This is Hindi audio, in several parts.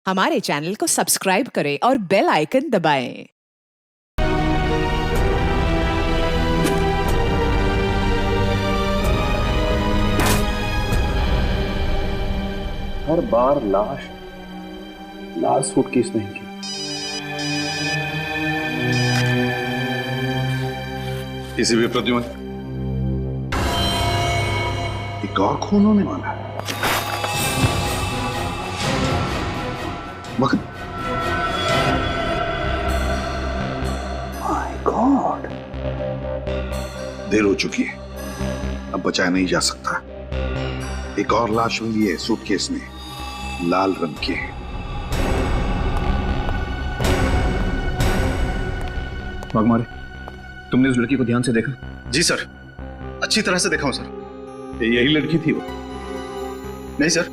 हमारे चैनल को सब्सक्राइब करें और बेल आइकन दबाएं। हर बार लाश लाल सूटकेस में ही। किसी भी प्रद्युमन, एक और खून होने वाला है। मगर माय गॉड, देर हो चुकी है, अब बचाया नहीं जा सकता। एक और लाश मिली है सूटकेस में, लाल रंग की है। वाघमारे, तुमने उस लड़की को ध्यान से देखा? जी सर, अच्छी तरह से देखा हूं सर। यही लड़की थी वो? नहीं सर,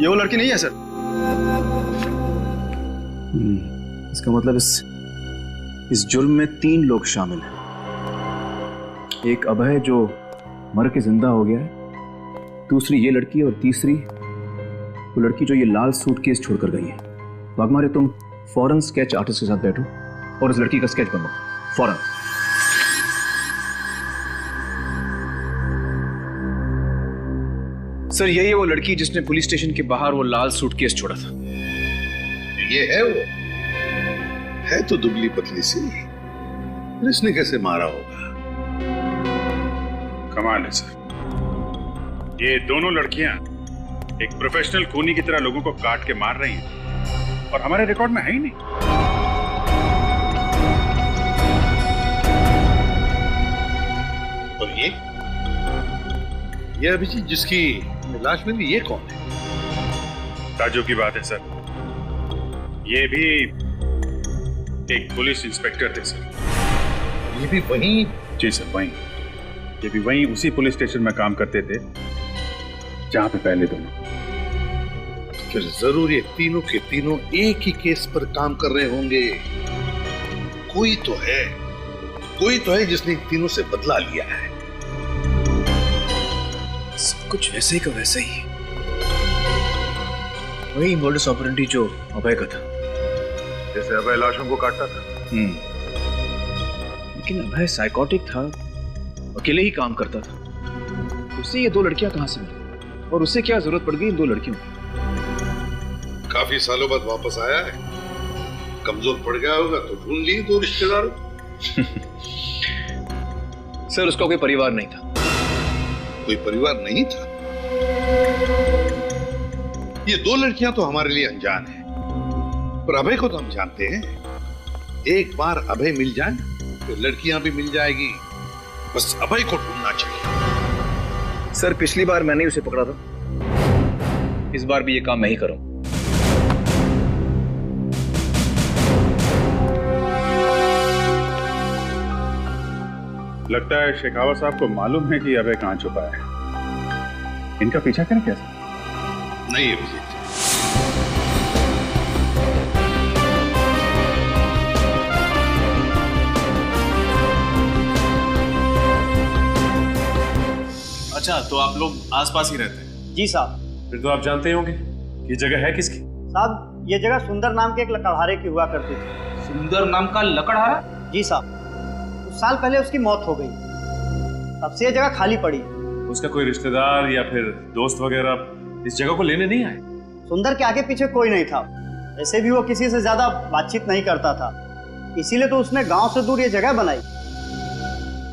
ये वो लड़की नहीं है सर। इसका मतलब इस जुर्म में 3 लोग शामिल हैं। एक अभय जो मर के जिंदा हो गया है, दूसरी ये लड़की, और तीसरी वो लड़की जो ये लाल सूटकेस छोड़कर गई है। वाघमारे, तुम फौरन स्केच आर्टिस्ट के साथ बैठो और इस लड़की का स्केच बनवाओ फौरन। सर, यही है वो लड़की जिसने पुलिस स्टेशन के बाहर वो लाल सूटकेस छोड़ा था। ये है वो? है तो दुबली पतली सी, फिर इसने कैसे मारा होगा? कमाल है सर, ये दोनों लड़कियां एक प्रोफेशनल खूनी की तरह लोगों को काट के मार रही हैं और हमारे रिकॉर्ड में है ही नहीं। और ये अभिजीत जिसकी लाश मिली, ये कौन है? ताज्जुब की बात है सर, ये भी एक पुलिस इंस्पेक्टर थे सर। ये भी वहीं? जी सर, वहीं। ये भी वहीं उसी पुलिस स्टेशन में काम करते थे जहां पे पहले दोनों। फिर जरूर ये तीनों के तीनों एक ही केस पर काम कर रहे होंगे। कोई तो है जिसने इन तीनों से बदला लिया है। सब कुछ वैसे ही का वैसे ही, वही मोडस ऑपरेंडी जो अभय का था। जैसे अभय लाशों को काटता था। लेकिन अभय साइकोटिक था, अकेले ही काम करता था। उससे ये 2 लड़कियां कहां से मिली, और उससे क्या जरूरत पड़ गई इन 2 लड़कियों की? काफी सालों बाद वापस आया है, कमजोर पड़ गया होगा तो ढूंढ लिए 2 रिश्तेदारों। सर, उसका कोई परिवार नहीं था। कोई परिवार नहीं था? ये 2 लड़कियां तो हमारे लिए अनजान हैं, पर अभय को तो हम जानते हैं। एक बार अभय मिल जाए तो लड़कियां भी मिल जाएगी। बस अभय को ढूंढना चाहिए। सर, पिछली बार मैंने उसे पकड़ा था, इस बार भी ये काम मैं ही करूं। लगता है शेखावत साहब को मालूम है कि अभय कहां छुपा है। इनका पीछा करें कैसे? नहीं अभिजीत, अच्छा, तो आप लोग आसपास ही रहते हैं? जी साहब। फिर तो आप जानते होंगे ये जगह है किसकी? साहब, ये जगह सुंदर नाम के एक लकड़हारे की हुआ करती थी। सुंदर नाम का लकड़हारा? जी साहब, कुछ साल पहले उसकी मौत हो गई, तब से ये जगह खाली पड़ी। उसका कोई रिश्तेदार या फिर दोस्त वगैरह इस जगह को लेने नहीं आए? सुंदर के आगे पीछे कोई नहीं था। वैसे भी वो किसी से ज्यादा बातचीत नहीं करता था, इसीलिए तो उसने गांव से दूर ये जगह बनाई।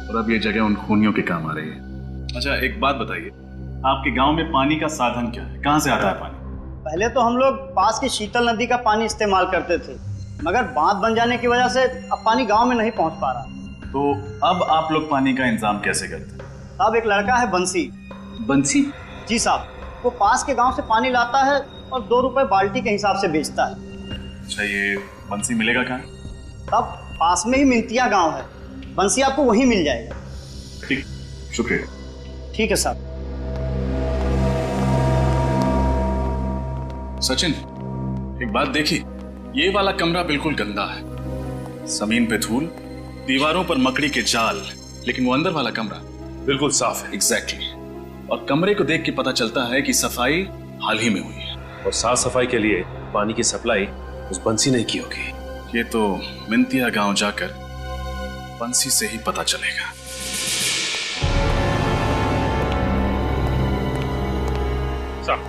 और अब ये जगह उन खूनियों के काम आ रही है। अच्छा, एक बात बताइए, आपके गांव में पानी का साधन क्या है? कहां से आता है पानी? पहले तो हम लोग पास की शीतल नदी का पानी इस्तेमाल करते थे, मगर बांध बन जाने की वजह से अब पानी गांव में नहीं पहुंच पा रहा। तो अब आप लोग पानी का इंतजाम कैसे करते हैं? साहब, एक लड़का है बंसी। बंसी? जी साहब, वो पास के गांव से पानी लाता है और 2 रुपए बाल्टी के हिसाब से बेचता है। अच्छा, ये बंसी मिलेगा कहाँ? तब पास में ही मिंतिया गांव है, बंसी आपको वहीं मिल जाएगा। ठीक, शुक्रिया। ठीक है साहब। सचिन, एक बात देखी, ये वाला कमरा बिल्कुल गंदा है। जमीन पे धूल, दीवारों पर मकड़ी के जाल, लेकिन वो अंदर वाला कमरा बिल्कुल साफ है। एग्जैक्टली। और कमरे को देख के पता चलता है कि सफाई हाल ही में हुई है। और साफ सफाई के लिए पानी की सप्लाई उस बंसी ने की होगी। ये तो मिंतिया गांव जाकर बंसी से ही पता चलेगा। साहब,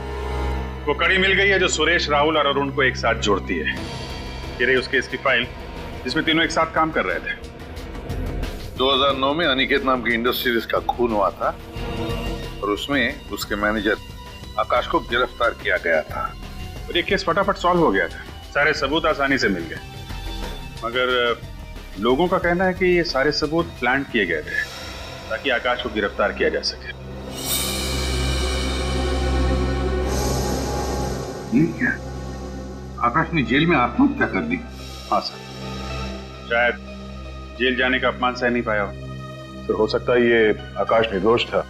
वो कड़ी मिल गई है जो सुरेश, राहुल और अरुण को एक साथ जोड़ती है। ये रही उसके इसकी फाइल जिसमें तीनों एक साथ काम कर रहे थे। 2009 में अनिकेत नाम की इंडस्ट्रियलिस्ट का खून हुआ था और उसमें उसके मैनेजर आकाश को गिरफ्तार किया गया था और ये केस फटाफट सॉल्व हो गया था। सारे सबूत आसानी से मिल गए, मगर लोगों का कहना है कि ये सारे सबूत प्लान किए गए थे ताकि आकाश को गिरफ्तार किया जा सके। ठीक है, आकाश ने जेल में आत्महत्या कर दी। हाँ सर, शायद जेल जाने का अपमान सह नहीं पाया हो। सर, हो सकता है ये आकाश निर्दोष था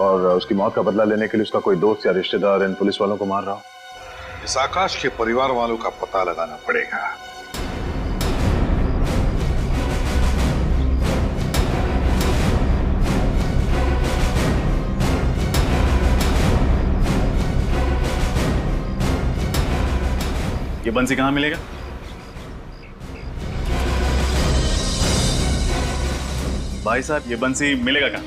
और उसकी मौत का बदला लेने के लिए उसका कोई दोस्त या रिश्तेदार इन पुलिस वालों को मार रहा हो। इस आकाश के परिवार वालों का पता लगाना पड़ेगा। ये बंसी कहाँ मिलेगा? भाई साहब, ये बंसी मिलेगा कहाँ?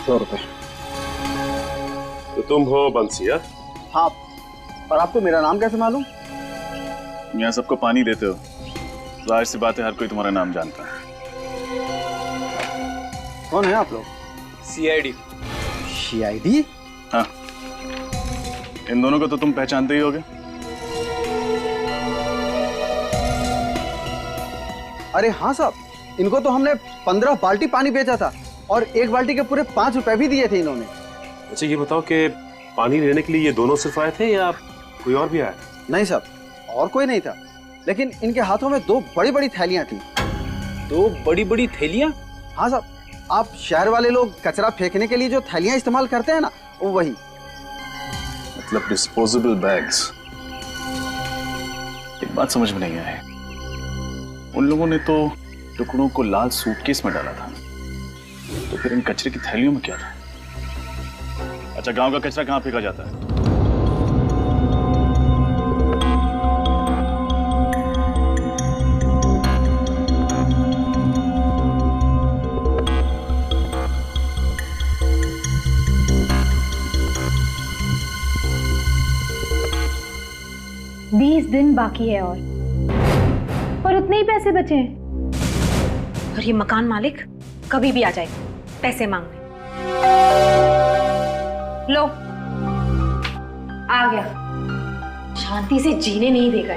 ₹100। तो तुम हो बंसिया? हाँ, और आपको मेरा नाम कैसे मालूम? यहाँ सबको पानी देते हो, जाहिर सी बात है हर कोई तुम्हारा नाम जानता है। कौन है आप लोग? CID। CID? हाँ, इन दोनों को तो तुम पहचानते ही होगे। अरे हाँ साहब, इनको तो हमने 15 बाल्टी पानी बेचा था और एक बाल्टी के पूरे 5 रुपए भी दिए थे इन्होंने। अच्छा, ये बताओ कि पानी लेने के लिए ये दोनों सिर्फ आए थे या कोई और भी आया? नहीं साहब, और कोई नहीं था, लेकिन इनके हाथों में 2 बड़ी बड़ी थैलियां थी। 2 बड़ी बड़ी थैलियां? हाँ साहब, आप शहर वाले लोग कचरा फेंकने के लिए जो थैलियां इस्तेमाल करते हैं ना, वो वही। मतलब डिस्पोजेबल बैग्स। एक बात समझ में नहीं आई, उन लोगों ने तो टुकड़ों को लाल सूटकेस में डाला था, तो फिर इन कचरे की थैलियों में क्या था? अच्छा, गांव का कचरा कहाँ फेंका जाता है? बीस दिन बाकी है और उतने ही पैसे बचे हैं। और ये मकान मालिक कभी भी आ जाए पैसे मांगने। लो, आ गया, शांति से जीने नहीं देगा।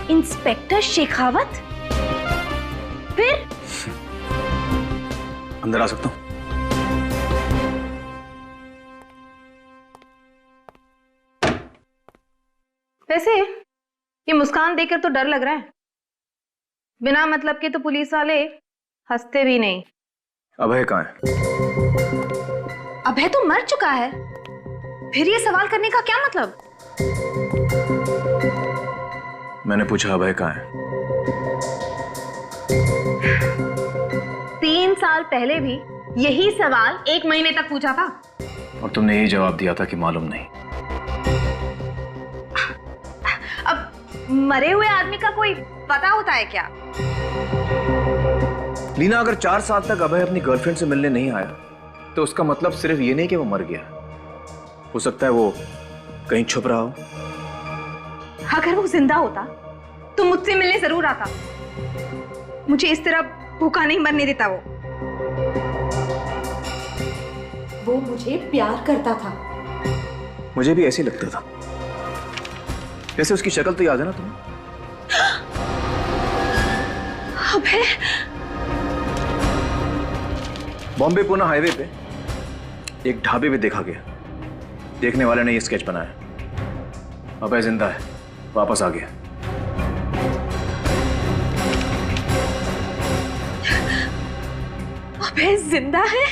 इंस्पेक्टर शेखावत, फिर अंदर आ सकता हूँ? वैसे ये मुस्कान देखकर तो डर लग रहा है। बिना मतलब के तो पुलिस वाले हंसते भी नहीं। अभय कहाँ है? अभय तो मर चुका है, फिर ये सवाल करने का क्या मतलब? मैंने पूछा अभय कहाँ है? 3 साल पहले भी यही सवाल 1 महीने तक पूछा था और तुमने यही जवाब दिया था कि मालूम नहीं। अब मरे हुए आदमी का कोई पता होता है क्या? लीना, अगर 4 साल तक अभय अपनी गर्लफ्रेंड से मिलने नहीं आया तो उसका मतलब सिर्फ ये नहीं कि वो मर गया, हो सकता है वो कहीं छुप रहा हो। अगर वो जिंदा होता तो मुझसे मिलने जरूर आता। मुझे इस तरह भूखा नहीं मरने देता। वो मुझे प्यार करता था। मुझे भी ऐसे ही लगता था। वैसे उसकी शक्ल तो याद है ना तुम्हें? अबे, बॉम्बे पुणे हाईवे पे एक ढाबे पे देखा गया। देखने वाले ने ये स्केच बनाया। अभय जिंदा है, वापस आ गया। अभय जिंदा है?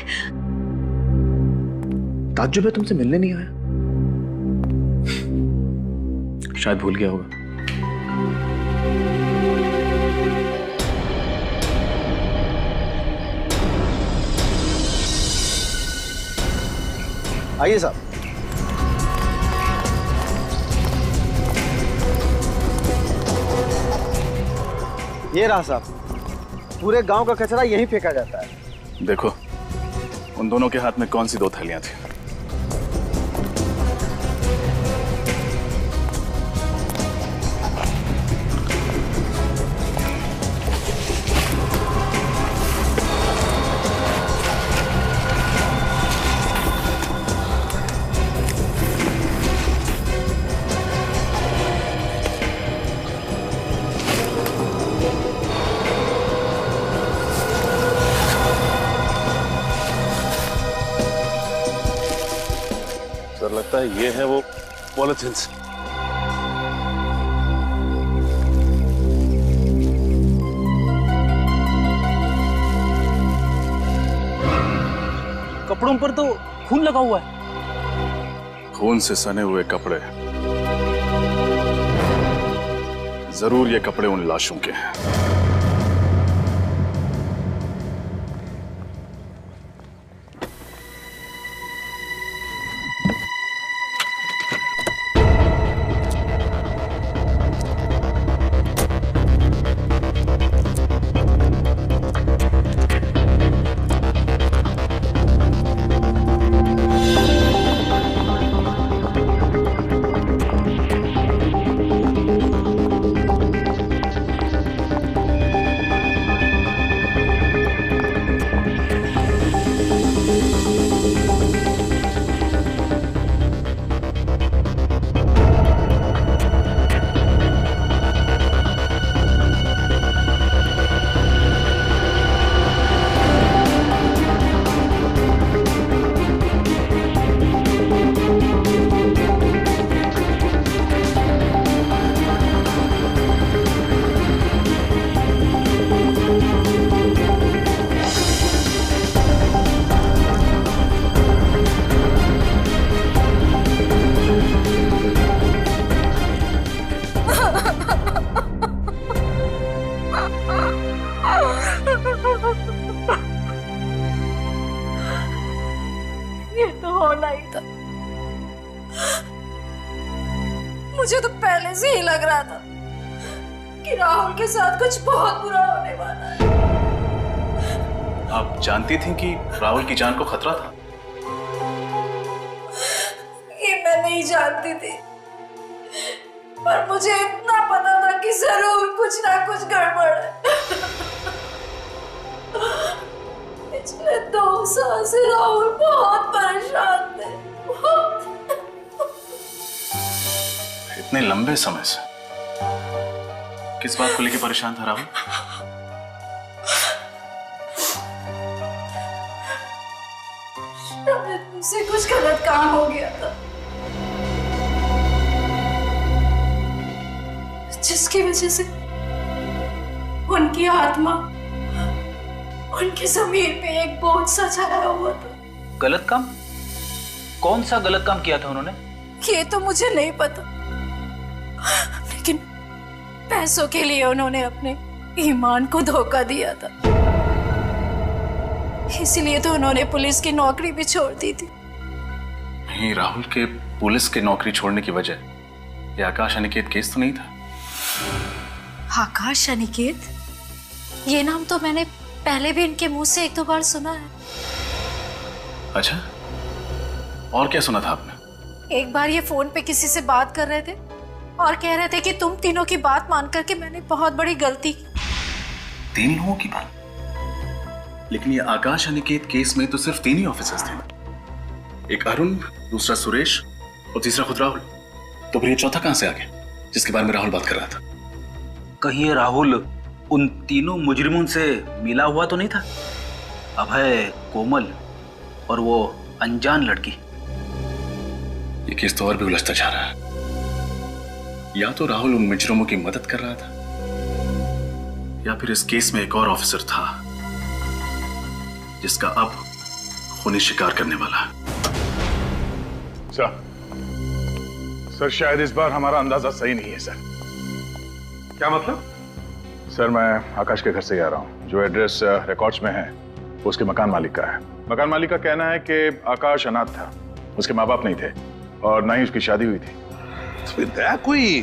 ताज्जुब है तुमसे मिलने नहीं आया। शायद भूल गया होगा। आइए साहब। ये रहा साहब, पूरे गांव का कचरा यहीं फेंका जाता है। देखो उन दोनों के हाथ में कौन सी 2 थैलियां थी? लगता है ये है वो पॉलिथिन्स। कपड़ों पर तो खून लगा हुआ है। खून से सने हुए कपड़े, जरूर ये कपड़े उन लाशों के हैं। मुझे तो पहले से ही लग रहा था कि राहुल के साथ कुछ बहुत बुरा होने वाला है। आप जानती थी कि राहुल की जान को खतरा था? ये मैं नहीं जानती थी, पर मुझे इतना पता था कि जरूर कुछ ना कुछ गड़बड़ है। पिछले 2 साल से राहुल बहुत परेशान थे। इतने लंबे समय से किस बात को लेकर परेशान था राहुल? मुझसे कुछ गलत काम हो गया था, जिसकी वजह से उनकी आत्मा उनकी जमीन पे एक बोझ सा छाया हुआ था। गलत काम? कौन सा गलत काम किया था उन्होंने? ये तो मुझे नहीं पता, लेकिन पैसों के लिए उन्होंने अपने ईमान को धोखा दिया था। इसीलिए तो उन्होंने पुलिस की नौकरी भी छोड़ दी थी। नहीं, राहुल के पुलिस की नौकरी छोड़ने की वजह ये आकाश अनिकेत केस तो नहीं था? आकाश अनिकेत? ये नाम तो मैंने पहले भी इनके मुंह से 1-2 बार सुना है। अच्छा, और क्या सुना था आपने? एक बार ये फोन पे किसी से बात कर रहे थे और कह रहे थे कि तुम तीनों की बात मान करके मैंने बहुत बड़ी गलती की। 3 लोगों की बात? लेकिन ये आकाश अनिकेत केस में तो सिर्फ 3 ही ऑफिसर्स थे। एक अरुण, दूसरा सुरेश और तीसरा खुद राहुल। तो फिर ये चौथा कहां से आ गया जिसके बारे में राहुल बात कर रहा था? कहीं ये राहुल उन तीनों मुजरिमों से मिला हुआ तो नहीं था? अभय, कोमल और वो अनजान लड़की। ये केस तो और भी उलझता जा रहा है। या तो राहुल उन मुजरिमों की मदद कर रहा था, या फिर इस केस में एक और ऑफिसर था जिसका अब खूनी शिकार करने वाला है। सर शायद इस बार हमारा अंदाजा सही नहीं है सर। क्या मतलब? सर मैं आकाश के घर से आ रहा हूँ। जो एड्रेस रिकॉर्ड्स में है वो उसके मकान मालिक का है। मकान मालिक का कहना है कि आकाश अनाथ था, उसके माँ बाप नहीं थे और ना ही उसकी शादी हुई थी। तो फिर दया कोई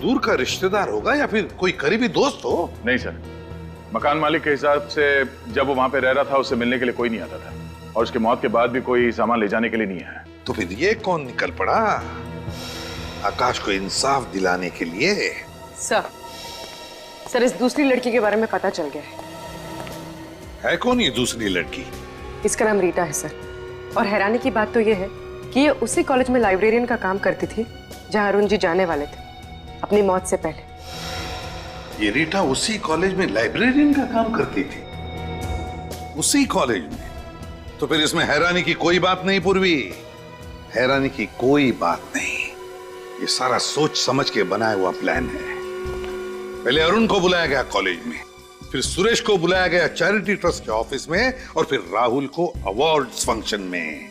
दूर का रिश्तेदार होगा या फिर कोई करीबी दोस्त हो? नहीं सर, मकान मालिक के हिसाब से जब वो वहां पे रह रहा था उससे मिलने के लिए कोई नहीं आता था और उसके मौत के बाद भी कोई सामान ले जाने के लिए नहीं है। तो फिर ये कौन निकल पड़ा आकाश को इंसाफ दिलाने के लिए? सर इस दूसरी लड़की के बारे में पता चल गया है कौन ये दूसरी लड़की? इसका नाम रीटा है सर। और हैरानी की बात तो ये है कि ये उसी कॉलेज में लाइब्रेरियन का काम करती थी जहां अरुण जी जाने वाले थे अपनी मौत से पहले। ये रीटा उसी कॉलेज में लाइब्रेरियन का काम करती थी? उसी कॉलेज में? तो फिर इसमें हैरानी की कोई बात नहीं पूर्वी, हैरानी की कोई बात नहीं। ये सारा सोच समझ के बनाया हुआ प्लान है। पहले अरुण को बुलाया गया कॉलेज में, फिर सुरेश को बुलाया गया चैरिटी ट्रस्ट के ऑफिस में और फिर राहुल को अवार्ड्स फंक्शन में।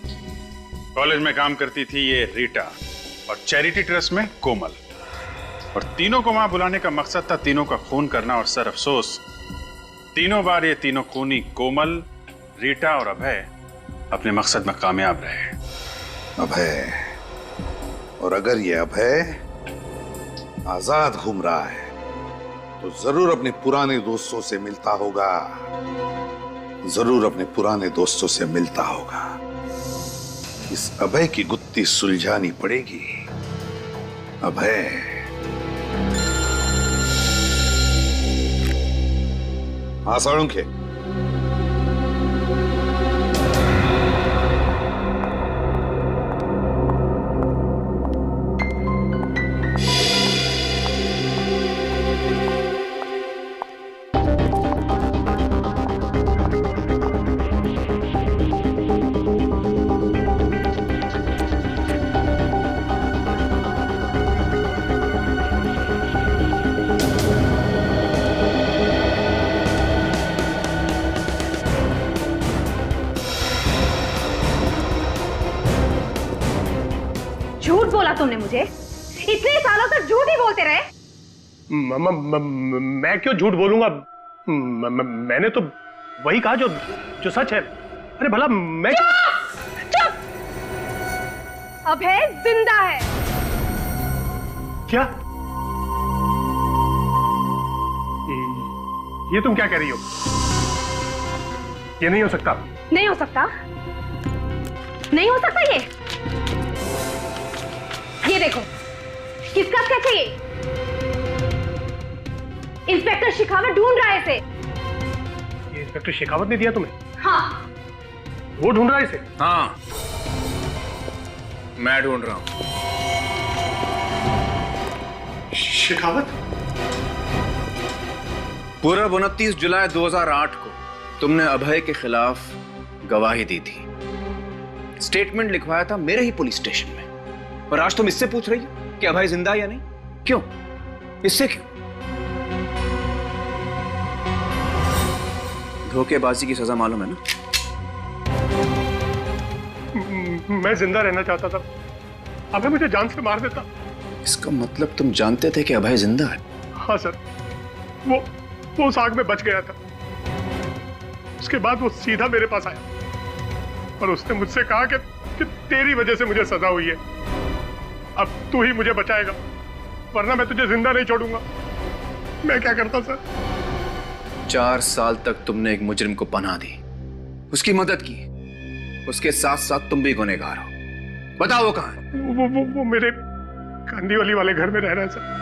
कॉलेज में काम करती थी ये रीटा और चैरिटी ट्रस्ट में कोमल, और तीनों को वहां बुलाने का मकसद था तीनों का खून करना। और सर अफसोस, तीनों बार ये तीनों खूनी कोमल, रीटा और अभय अपने मकसद में कामयाब रहे। अभय, और अगर ये अभय आजाद घूम रहा है तो जरूर अपने पुराने दोस्तों से मिलता होगा, जरूर अपने पुराने दोस्तों से मिलता होगा। इस अभय की गुत्थी सुलझानी पड़ेगी। अभय, हाँ साळुंखे, झूठ बोला तुमने मुझे, इतने सालों तक झूठ ही बोलते रहे। मैं क्यों झूठ बोलूंगा? मैंने तो वही कहा जो सच है। अरे भला मैं चुप! अभय जिंदा है। क्या? ये तुम क्या कह रही हो? ये नहीं हो सकता। नहीं हो सकता? नहीं हो सकता ये देखो, किसका स्केच है ये? इंस्पेक्टर शेखावत ढूंढ रहा है इसे। ये इंस्पेक्टर शेखावत ने दिया तुम्हें? हाँ। वो ढूंढ रहा है इसे? हाँ, मैं ढूंढ रहा हूं। शेखावत? पूर्व 29 जुलाई 2008 को तुमने अभय के खिलाफ गवाही दी थी, स्टेटमेंट लिखवाया था मेरे ही पुलिस स्टेशन में, और आज तुम इससे पूछ रही हो कि अभय जिंदा या नहीं? क्यों? इससे क्यों? धोखेबाजी की सजा मालूम है ना? मैं जिंदा रहना चाहता था, अभय मुझे जान से मार देता। इसका मतलब तुम जानते थे कि अभय जिंदा है? हाँ सर, वो उस आग में बच गया था। उसके बाद वो सीधा मेरे पास आया और उसने मुझसे कहा कि तेरी वजह से मुझे सजा हुई है, अब तू ही मुझे बचाएगा, वरना मैं तुझे जिंदा नहीं छोड़ूंगा। मैं क्या करता सर? 4 साल तक तुमने एक मुजरिम को पनाह दी, उसकी मदद की, उसके साथ साथ तुम भी गुनहगार हो। बताओ वो कहां है? वो मेरे कांदीवली वाले घर में रह रहा है सर।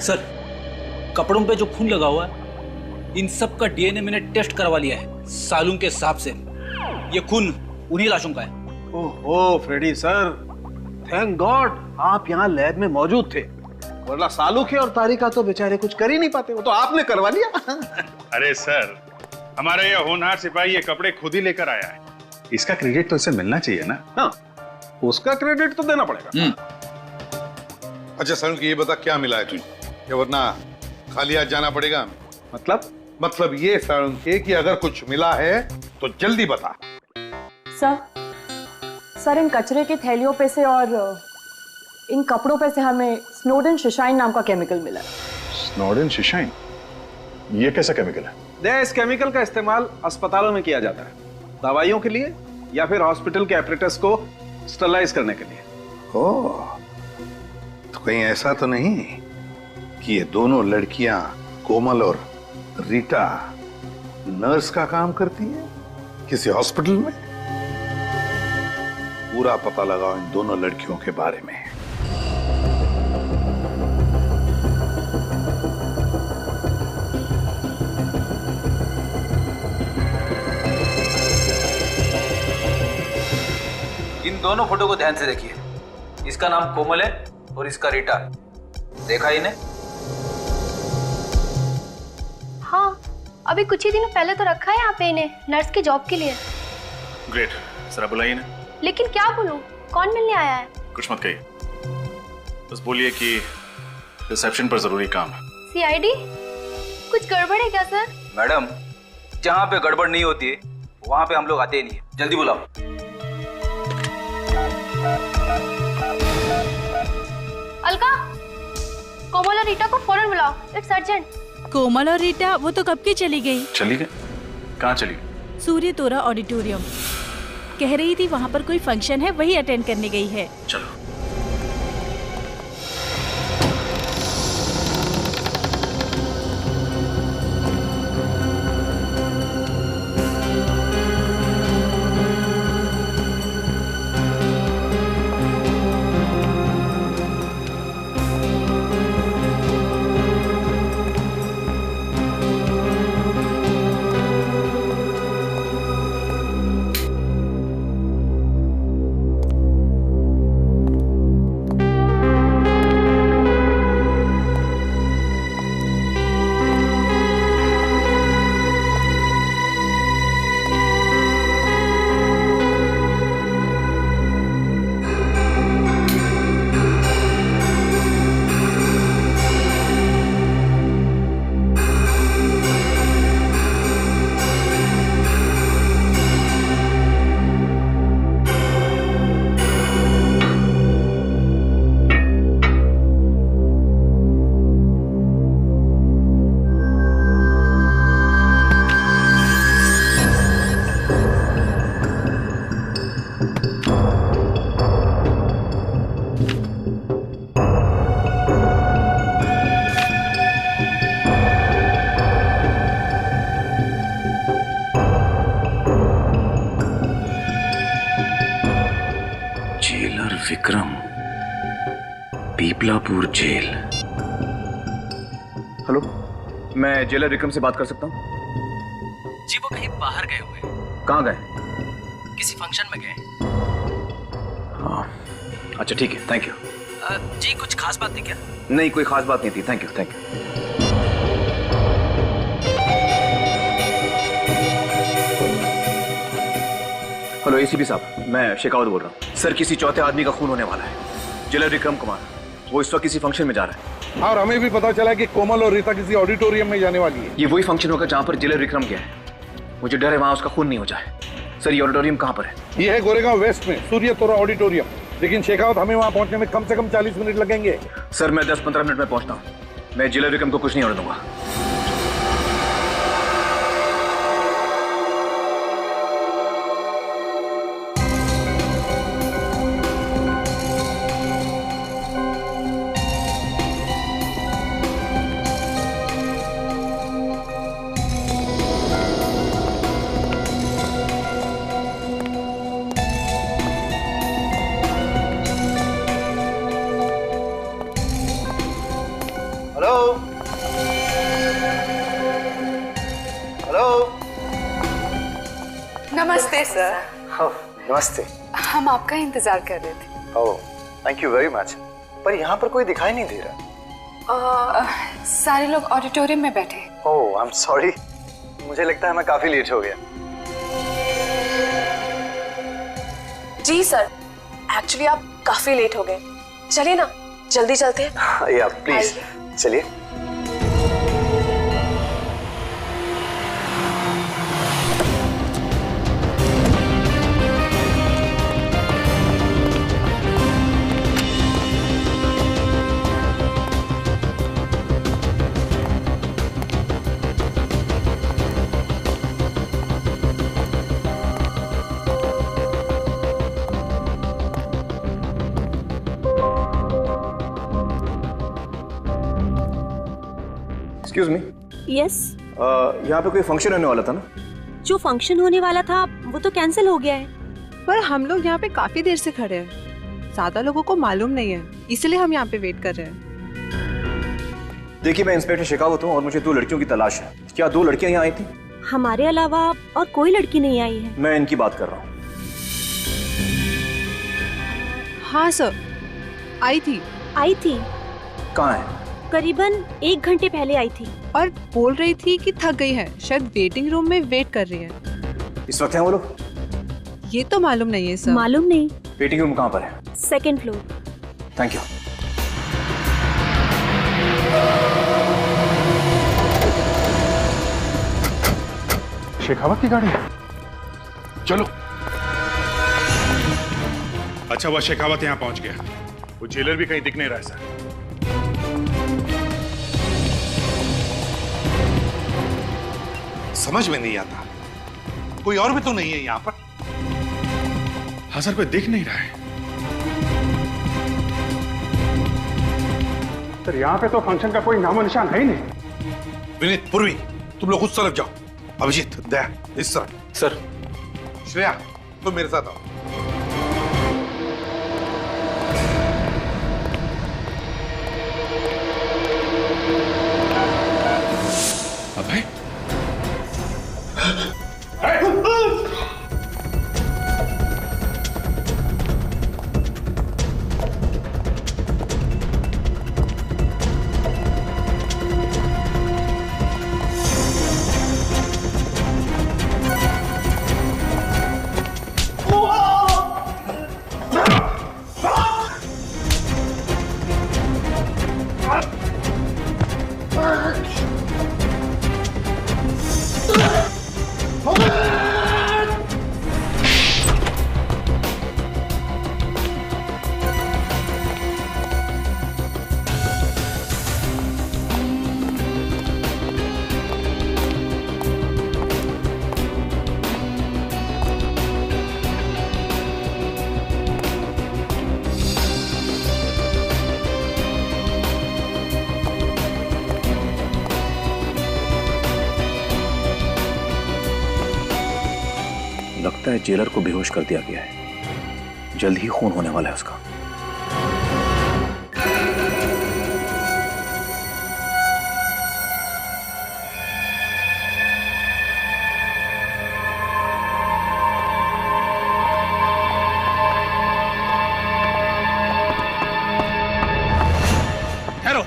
सर, कपड़ों पे जो खून लगा हुआ है, इन सब का डीएनए मैंने टेस्ट करवा लिया है सालून के हिसाब से। ये खून उन्हीं लाशों का है। ओहो फ्रेडी सर, थैंक गॉड आप यहाँ लैब में मौजूद थे, वरना सालू के और तारिका तो बेचारे कुछ कर ही नहीं पाते, वो तो आपने करवा लिया। अरे सर, हमारा ये होनहार सिपाही ये कपड़े खुद ही लेकर आया है, इसका क्रेडिट तो इसे मिलना चाहिए ना। हाँ, उसका क्रेडिट तो देना पड़ेगा। अच्छा सालू की ये बता क्या मिला है तुझे, वरना खाली हाथ जाना पड़ेगा हमें। मतलब ये सालू के कि अगर कुछ मिला है तो जल्दी बता। सर इन कचरे की थैलियों पे से और इन कपड़ों पे से हमें स्नोडेन शिशाइन नाम का केमिकल मिला। स्नोडेन शिशाइन? ये कैसा केमिकल है? इस केमिकल का इस्तेमाल अस्पतालों में किया जाता है, दवाइयों के लिए या फिर हॉस्पिटल के एपरेटस को स्टरलाइज करने के लिए। ओह, तो कहीं ऐसा तो नहीं कि ये दोनों लड़कियां कोमल और रीटा नर्स का काम करती है किसी हॉस्पिटल में? पूरा पता लगाओ इन दोनों लड़कियों के बारे में। इन दोनों फोटो को ध्यान से देखिए। इसका नाम कोमल है और इसका रीटा। देखा इन्हें? हाँ, अभी कुछ ही दिनों पहले तो रखा है यहाँ पे इन्हें नर्स की जॉब के लिए। ग्रेट, जरा बुलाइए ना। लेकिन क्या बोलूं, कौन मिलने आया है? कुछ मत कहिए, बस बोलिए कि रिसेप्शन पर जरूरी काम है। सीआईडी? कुछ गड़बड़ है क्या सर? मैडम, जहाँ पे गड़बड़ नहीं होती है वहाँ पे हम लोग आते ही नहीं है। जल्दी बुलाओ। अलका, कोमल और रीटा को फौरन बुलाओ, इट्स अर्जेंट। कोमल और रीटा वो तो कब की चली गई। चली गई? कहाँ चली गई? सूर्य तोरा ऑडिटोरियम। कह रही थी वहाँ पर कोई फंक्शन है, वही अटेंड करने गई है। चलो। विक्रम, पीपलापुर जेल। हेलो, मैं जेलर विक्रम से बात कर सकता हूँ? जी वो कहीं बाहर गए हुए। कहाँ गए? किसी फंक्शन में गए। हाँ, अच्छा ठीक है, थैंक यू। जी कुछ खास बात थी क्या? नहीं, कोई खास बात नहीं थी, thank you thank you. Hello ACP साहब, मैं शेखावत बोल रहा हूँ। सर, किसी चौथे आदमी का खून होने वाला है। जेलर विक्रम कुमार, वो इस वक्त किसी फंक्शन में जा रहा है। और हमें भी पता चला कि कोमल और रीता किसी ऑडिटोरियम में जाने वाली है। ये वही फंक्शन होगा जहाँ पर जेलर विक्रम गया है। मुझे डर है वहाँ उसका खून नहीं हो जाए। सर, ये ऑडिटोरियम कहाँ पर है? ये है गोरेगांव वेस्ट में, सूर्य तोरा ऑडिटोरियम। लेकिन शेखावत, हमें वहाँ पहुँचने में कम से कम 40 मिनट लगेंगे। सर, मैं 10-15 मिनट में पहुँचता हूँ। मैं जेलर विक्रम को कुछ नहीं होने दूंगा। Hello hello. नमस्ते सर। नमस्ते। हम आपका इंतजार कर रहे थे। ओह, थैंक यू वेरी मच। पर यहाँ पर कोई दिखाई नहीं दे रहा। सारे लोग ऑडिटोरियम में बैठे। ओह, आई एम सॉरी। मुझे लगता है मैं काफी लेट हो गया। जी सर, एक्चुअली आप काफी लेट हो गए। चलिए ना, जल्दी चलते हैं। या प्लीज चलिए। Excuse me. यस। यहाँ पे कोई फंक्शन होने वाला था ना? जो फंक्शन होने वाला था वो तो कैंसिल हो गया है। पर हम लोग यहाँ पे काफी देर से खड़े हैं, ज्यादा लोगों को मालूम नहीं है, इसलिए हम यहाँ पे वेट कर रहे हैं। देखिए, मैं इंस्पेक्टर शेखावत हूँ और मुझे 2 लड़कियों की तलाश है। क्या 2 लड़कियाँ यहाँ आई थी? हमारे अलावा और कोई लड़की नहीं आई है। मैं इनकी बात कर रहा हूँ। हाँ सर, आई थी। कहाँ है? करीबन 1 घंटे पहले आई थी और बोल रही थी कि थक गई है, शायद वेटिंग रूम में वेट कर रही है। इस वक्त हैं वो लोग? ये तो मालूम नहीं है सर। मालूम नहीं। वेटिंग रूम कहाँ पर है? 2nd floor. Thank you. Shekhawat की गाड़ी? चलो। अच्छा, वह शेखावत यहाँ पहुंच गया। वो जेलर भी कहीं दिख नहीं रहा सर। समझ में नहीं आता, कोई और भी तो नहीं है यहाँ पर। हाँ सर, कोई दिख नहीं रहा है। सर, यहाँ पे तो फंक्शन का कोई नामो निशान है ही नहीं। विनीत, पूर्वी, तुम लोग उस तरफ जाओ। अभिजीत, दया, इस तरफ। सर। श्रेया, तुम मेरे साथ आओ। अभय, लगता है जेलर को बेहोश कर दिया गया है। जल्द ही खून होने वाला है उसका। ठहरो।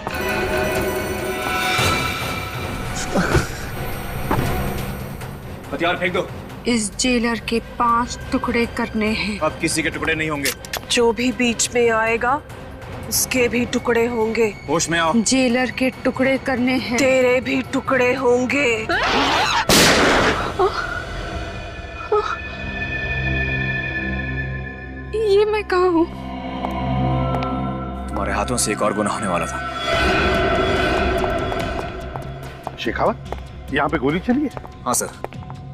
हथियार फेंक दो। इस जेलर के 5 टुकड़े करने हैं। अब किसी के टुकड़े नहीं होंगे। जो भी बीच में आएगा उसके भी टुकड़े होंगे। होश में आओ। जेलर के टुकड़े करने हैं। तेरे भी टुकड़े होंगे। ये मैं कहाँ हूँ? तुम्हारे हाथों से एक और गुनाह होने वाला था। शेखावत, यहाँ पे गोली चली है? हाँ सर,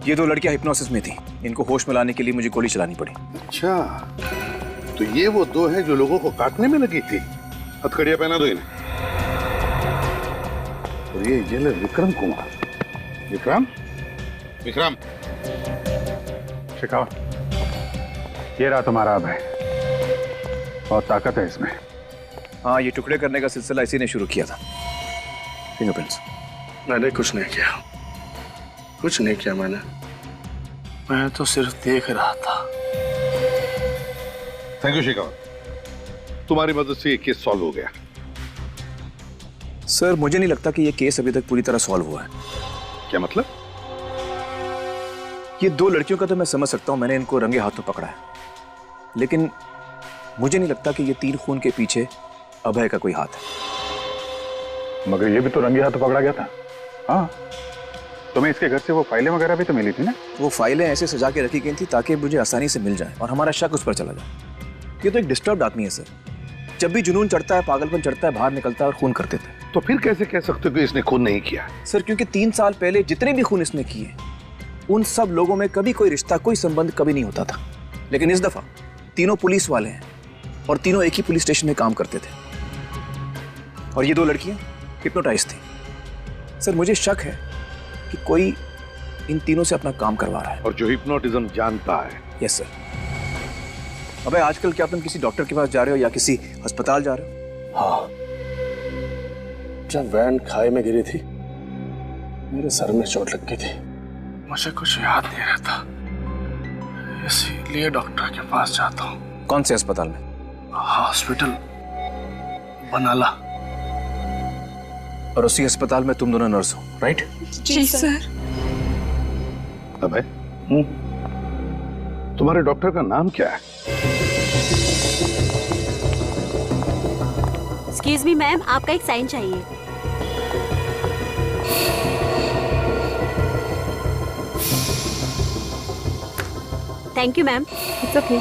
ये 2 लड़कियां हिप्नोसिस में थी। इनको होश में लाने के लिए मुझे गोली चलानी पड़ी। अच्छा, तो ये वो 2 हैं जो लोगों को काटने में लगी थी। हथकड़ियां पहना दो इन्हें। और ये जेलर विक्रम कुमार। विक्रम, विक्रम। शेखावत, ये रहा तुम्हारा अभय। बहुत ताकत है इसमें। हाँ, ये टुकड़े करने का सिलसिला इसी ने शुरू किया था। फिंगरप्रिंट्स। मैंने कुछ नहीं किया, कुछ नहीं किया मैंने। मैं तो सिर्फ देख रहा था। थैंक यू शेखावत, तुम्हारी मदद से ये केस सॉल्व हो गया। सर मुझे नहीं लगता कि ये केस अभी तक पूरी तरह सॉल्व हुआ है। क्या मतलब? ये 2 लड़कियों का तो मैं समझ सकता हूं, मैंने इनको रंगे हाथों पकड़ा है, लेकिन मुझे नहीं लगता कि ये 3 खून के पीछे अभय का कोई हाथ है। मगर ये भी तो रंगे हाथों पकड़ा गया था। हाँ, तुम्हें इसके घर से वो फाइलें वगैरह भी तो मिली थी ना? वो फाइलें ऐसे सजा के रखी गई थी ताकि मुझे आसानी से मिल जाए और हमारा शक उस पर चला जाए। ये तो एक डिस्टर्ब्ड आदमी है सर, जब भी जुनून चढ़ता है, पागलपन चढ़ता है, बाहर निकलता है और खून कर देता है। तो फिर कैसे कह सकते हो कि इसने खून नहीं किया? सर क्योंकि 3 साल पहले जितने भी खून इसने किए, उन सब लोगों में कभी कोई रिश्ता, कोई संबंध कभी नहीं होता था। लेकिन इस दफा तीनों पुलिस वाले हैं और तीनों एक ही पुलिस स्टेशन में काम करते थे, और ये 2 लड़कियां हिप्नोटाइज थी। सर मुझे शक है कि कोई इन तीनों से अपना काम करवा रहा है। और जो हिप्नोटिज्म जानता है। Yes sir. अबे आजकल क्या तुम किसी डॉक्टर के पास जा रहे हो या किसी अस्पताल जा रहे हो? हाँ, जब वैन खाई में गिरी थी मेरे सर में चोट लग गई थी, मुझे कुछ याद नहीं रहता, इसीलिए डॉक्टर के पास जाता हूँ। कौन से अस्पताल में? हॉस्पिटल बनाला। और उसी अस्पताल में तुम दोनों नर्स हो, राइट? जी सर। अबे तुम्हारे डॉक्टर का नाम क्या है? एक्सक्यूज मी मैम, आपका एक साइन चाहिए। Thank you ma'am. It's okay.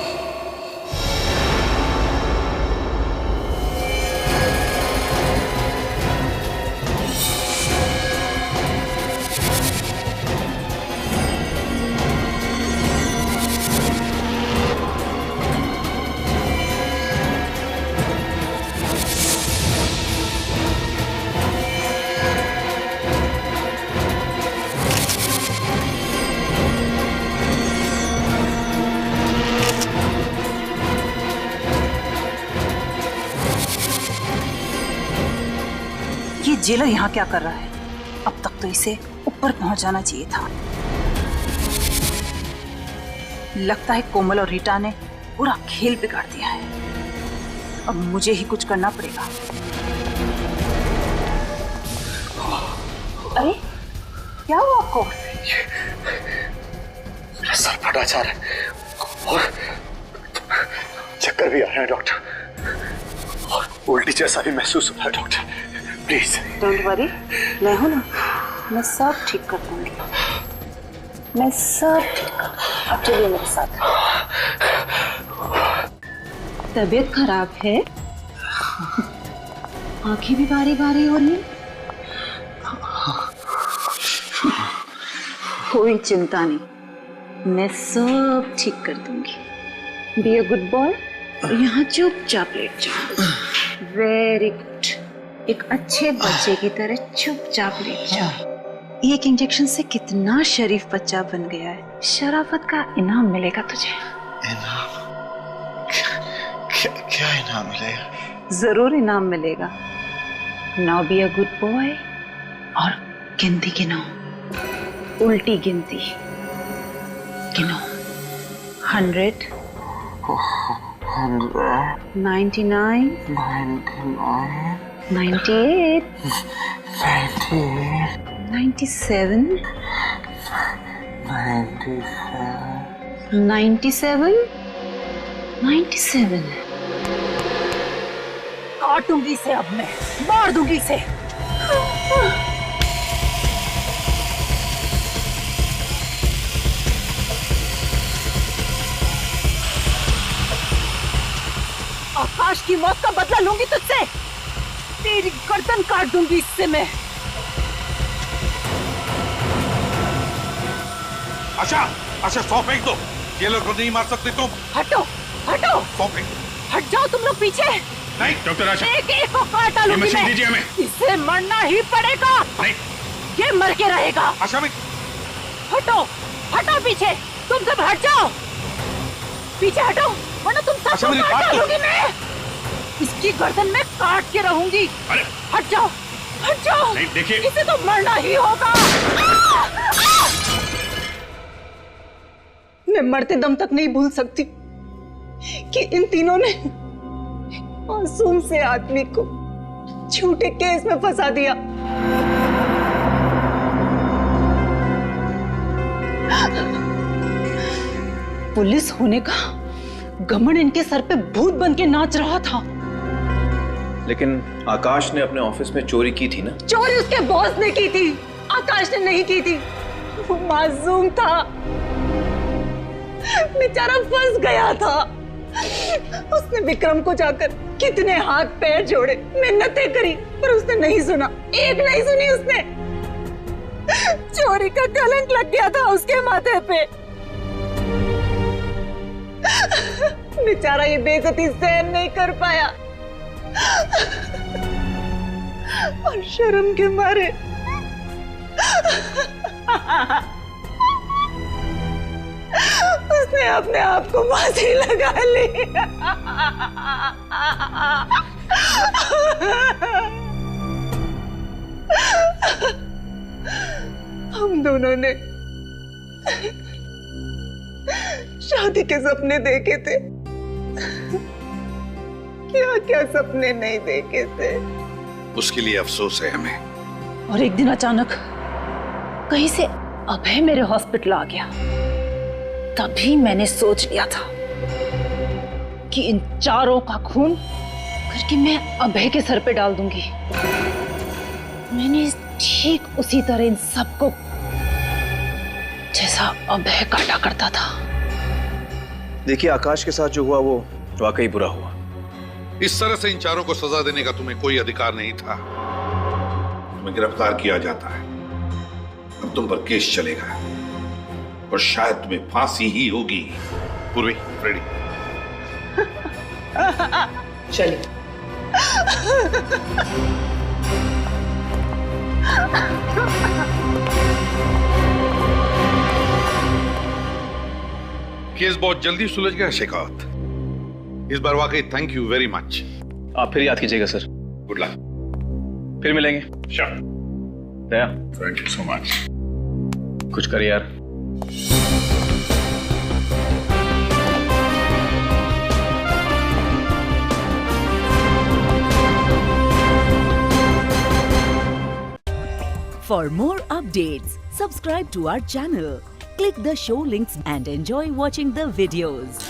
Jailer यहाँ क्या कर रहा है? अब तक तो इसे ऊपर पहुंच जाना चाहिए था। लगता है कोमल और रीटा ने पूरा खेल बिगाड़ दिया है। अब मुझे ही कुछ करना पड़ेगा। अरे क्या हुआ आपको? मेरा सर फटा जा रहा है और चक्कर भी आ रहे हैं डॉक्टर, और उल्टी जैसा भी महसूस हो रहा है डॉक्टर। प्लीज डोंट वरी, मैं हूं ना, मैं सब ठीक कर दूंगी। मैं सब ठीक कर दूंगी। अब चलिए मेरे साथ। तबीयत खराब है, आंखें भी बारी बारी हो रही है। कोई चिंता नहीं, मैं सब ठीक कर दूंगी। बी अ गुड बॉय, यहाँ चुपचाप लेट जाओ। वेरी गुड, एक अच्छे बच्चे की तरह चुपचाप लेट जाओ। एक इंजेक्शन से कितना शरीफ बच्चा बन गया है। शराफत का इनाम मिलेगा तुझे। इनाम? क्या इनाम मिलेगा? जरूर इनाम मिलेगा। Now be a good boy और गिनती गिनो, उल्टी गिनती गिनो। 100, 99, 98, 97, 97। काटूंगी इसे, अब मैं मार दूंगी इसे। आकाश की मौत का बदला लूंगी तुझसे। तेरी गर्दन काट दूंगी इससे मैं। आशा, आशा 100 फेंक दो। ये लोग को नहीं मार सकते तुम। हटो हटो, 100 फेंक। हट जाओ तुम लोग पीछे। नहीं डॉक्टर आशा, एक एक को काट डालूंगी मैं। दीजिए हमें। इसे मरना ही पड़ेगा। नहीं, ये मर के रहेगा। आशा में हटो हटो पीछे, तुम सब हट जाओ। पीछे हटो वरना तुम सब काट डालूंगी मैं। इसकी गर्दन में काट के रहूंगी। अरे हट जाओ। हट जाओ। नहीं, देखिए। इसे तो मरना ही होगा। मैं मरते दम तक नहीं भूल सकती कि इन तीनों ने मासूम से आदमी को झूठे केस में फंसा दिया। पुलिस होने का घमंड इनके सर पे भूत बन के नाच रहा था। लेकिन आकाश ने अपने ऑफिस में चोरी की थी ना? चोरी उसके बॉस ने की थी, आकाश ने नहीं की थी। वो मासूम था, बेचारा फंस गया था। उसने विक्रम को जाकर कितने हाथ पैर जोड़े, मिन्नतें करी, पर उसने नहीं सुना, एक नहीं सुनी उसने। चोरी का कलंक लग गया था उसके माथे पे। बेचारा ये बेइज्जती सहन नहीं कर पाया और शर्म के मारे उसने अपने आप को फांसी लगा ली। हम दोनों ने शादी के सपने देखे थे, क्या क्या सपने नहीं देखे थे। उसके लिए अफसोस है हमें। और एक दिन अचानक कहीं से अभय मेरे हॉस्पिटल आ गया। तभी मैंने सोच लिया था कि इन चारों का खून करके मैं अभय के सर पे डाल दूंगी। मैंने ठीक उसी तरह इन सबको जैसा अभय काटा करता था। देखिए, आकाश के साथ जो हुआ वो वाकई बुरा हुआ। इस तरह से इन चारों को सजा देने का तुम्हें कोई अधिकार नहीं था। तुम्हें गिरफ्तार किया जाता है, अब तुम पर केस चलेगा और शायद तुम्हें फांसी ही होगी। पूर्वी, रेडी? चलिए। केस बहुत जल्दी सुलझ गया शेखावत। इस बार वाकई थैंक यू वेरी मच। आप फिर याद कीजिएगा सर। Good luck. फिर मिलेंगे। Sure. Daya, thank you so much. कुछ कर यार। For more updates, subscribe to our channel, click the show links and enjoy watching the videos.